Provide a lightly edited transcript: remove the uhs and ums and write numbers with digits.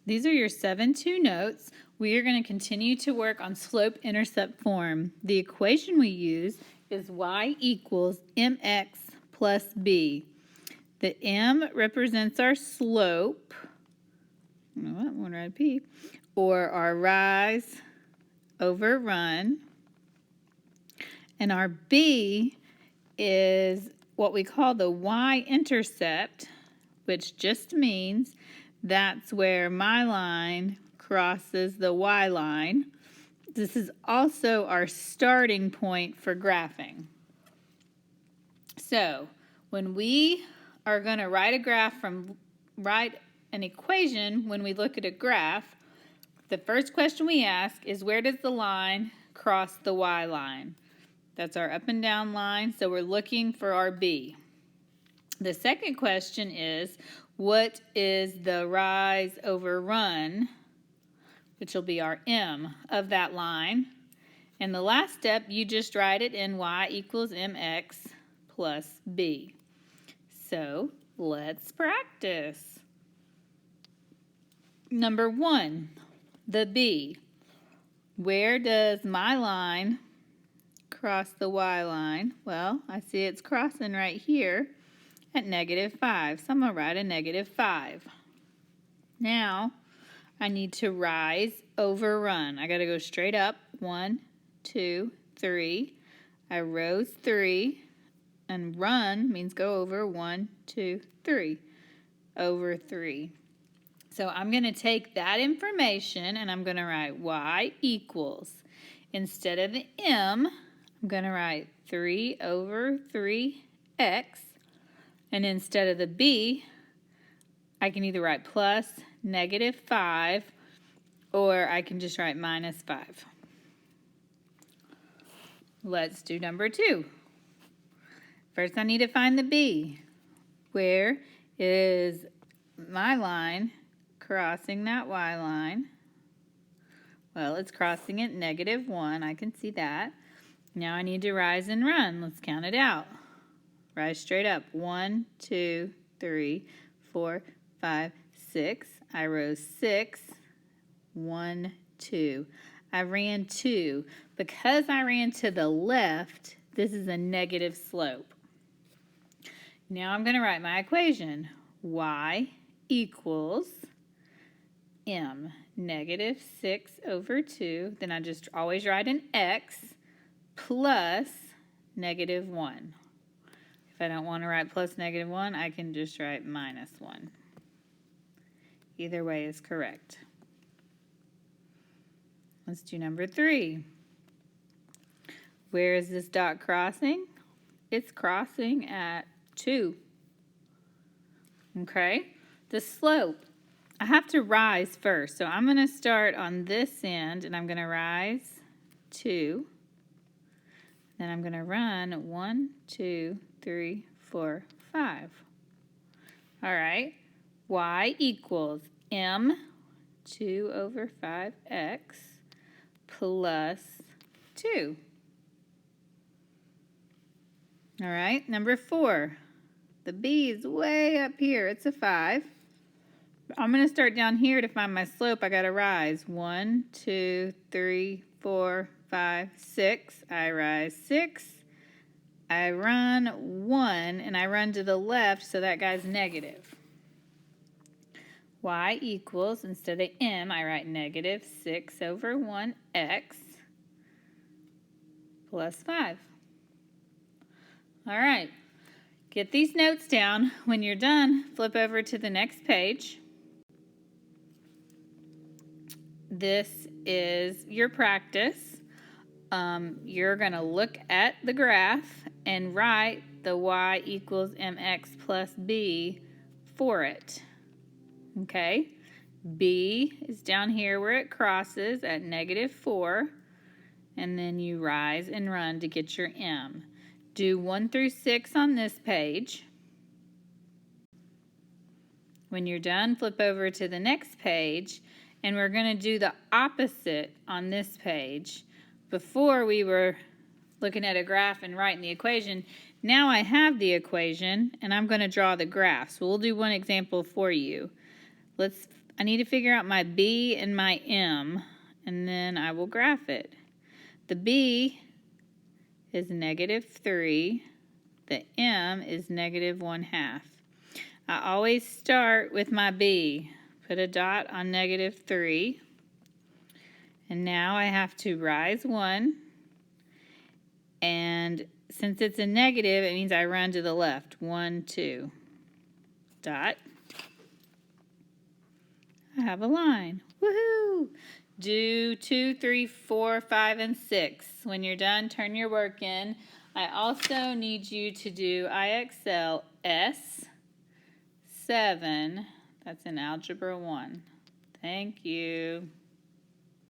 These are your 7-2 notes. We are going to continue to work on slope-intercept form. The equation we use is y equals mx plus b. The m represents our slope, one red p, or our rise over run. And our b is what we call the y-intercept, which just means that's where my line crosses the y line. This is also our starting point for graphing. So when we are going to write an equation when we look at a graph, the first question we ask is, where does the line cross the y line? That's our up and down line, so we're looking for our b. The second question is, what is the rise over run, which will be our m of that line? And the last step, you just write it in y equals mx plus b. So let's practice. Number 1, the b. Where does my line cross the y line? Well, I see it's crossing right here at -5, so I'm going to write a -5. Now, I need to rise over run. I got to go straight up. 1, 2, 3. I rose 3, and run means go over. 1, 2, 3. Over 3. So I'm going to take that information and I'm going to write y equals. Instead of the m, I'm going to write 3 over 3x. And instead of the b, I can either write plus -5, or I can just write -5. Let's do number 2. First, I need to find the b. Where is my line crossing that y line? Well, it's crossing at -1. I can see that. Now I need to rise and run. Let's count it out. Rise straight up. 1, 2, 3, 4, 5, 6. I rose 6. 1, 2. I ran 2. Because I ran to the left, this is a negative slope. Now I'm going to write my equation. Y equals m, -6 over 2. Then I just always write an x plus -1. If I don't want to write plus -1, I can just write -1. Either way is correct. Let's do number 3. Where is this dot crossing? It's crossing at 2. Okay, the slope. I have to rise first, so I'm going to start on this end, and I'm going to rise 2. Then I'm going to run 1, 2, 3, 4, 5. All right, y equals m 2 over 5x plus 2. All right, number 4. The b is way up here. It's a 5. I'm going to start down here to find my slope. I got to rise 1, 2, 3, 4, 5, 6. I rise 6. I run 1, and I run to the left, so that guy's negative. Y equals, instead of m, I write -6 over 1x plus 5. All right, get these notes down. When you're done, flip over to the next page. This is your practice. You're going to look at the graph and write the y equals mx plus b for it. Okay, b is down here where it crosses at -4, and then you rise and run to get your m. Do 1 through 6 on this page. When you're done, flip over to the next page, and we're going to do the opposite on this page. Before we were looking at a graph and writing the equation. Now I have the equation, and I'm going to draw the graph. So we'll do one example for you. I need to figure out my B and my M, and then I will graph it. The B is -3. The M is -1/2. I always start with my B. Put a dot on -3. And now I have to rise 1. And since it's a negative, it means I run to the left. 1, 2. Dot. I have a line. Woohoo! Do 2, 3, 4, 5, and 6. When you're done, turn your work in. I also need you to do IXL S7. That's in Algebra 1. Thank you.